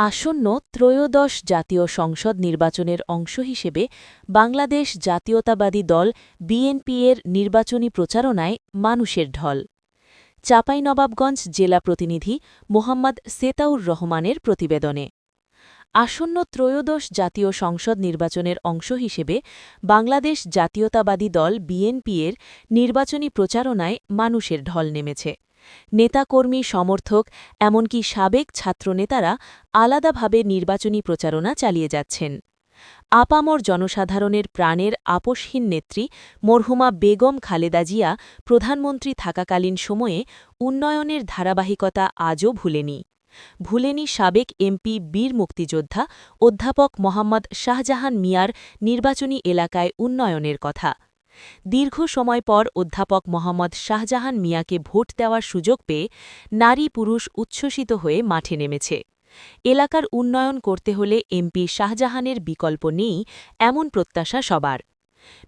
আসন্ন ত্রয়োদশ জাতীয় সংসদ নির্বাচনের অংশ হিসেবে বাংলাদেশ জাতীয়তাবাদী দল বিএনপি-এর নির্বাচনী প্রচারণায় মানুষের ঢল। চাঁপাইনবাবগঞ্জ জেলা প্রতিনিধি মোহাম্মদ সেতাউর রহমানের প্রতিবেদনে। আসন্ন ত্রয়োদশ জাতীয় সংসদ নির্বাচনের অংশ হিসেবে বাংলাদেশ জাতীয়তাবাদী দল বিএনপি-এর নির্বাচনী প্রচারণায় মানুষের ঢল নেমেছে। নেতাকর্মী, সমর্থক, এমনকি সাবেক ছাত্রনেতারা আলাদাভাবে নির্বাচনী প্রচারণা চালিয়ে যাচ্ছেন। আপামর জনসাধারণের প্রাণের আপোষহীন নেত্রী মরহুমা বেগম খালেদা জিয়া প্রধানমন্ত্রী থাকাকালীন সময়ে উন্নয়নের ধারাবাহিকতা আজও ভুলেনি সাবেক এমপি বীর মুক্তিযোদ্ধা অধ্যাপক মোহাম্মদ শাহজাহান মিয়ার নির্বাচনী এলাকায় উন্নয়নের কথা। দীর্ঘ সময় পর অধ্যাপক মোহাম্মদ শাহজাহান মিয়াকে ভোট দেওয়ার সুযোগ পেয়ে নারী পুরুষ উচ্ছ্বসিত হয়ে মাঠে নেমেছে। এলাকার উন্নয়ন করতে হলে এমপি শাহজাহানের বিকল্প নেই, এমন প্রত্যাশা সবার।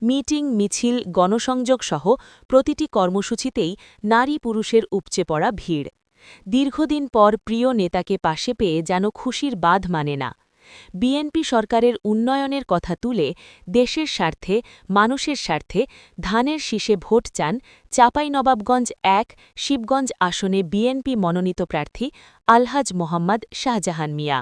মিটিং, মিছিল, গণসংযোগ সহ প্রতিটি কর্মসূচিতেই নারী পুরুষের উপচে পড়া ভিড়। দীর্ঘদিন পর প্রিয় নেতাকে পাশে পেয়ে যেন খুশির বাঁধ মানে না। বিএনপি সরকারের উন্নয়নের কথা তুলে দেশের স্বার্থে, মানুষের স্বার্থে ধানের শীষে ভোট চান চাঁপাইনবাবগঞ্জ ১ শিবগঞ্জ আসনে বিএনপি মনোনীত প্রার্থী আলহাজ মোহাম্মদ শাহজাহান মিয়া।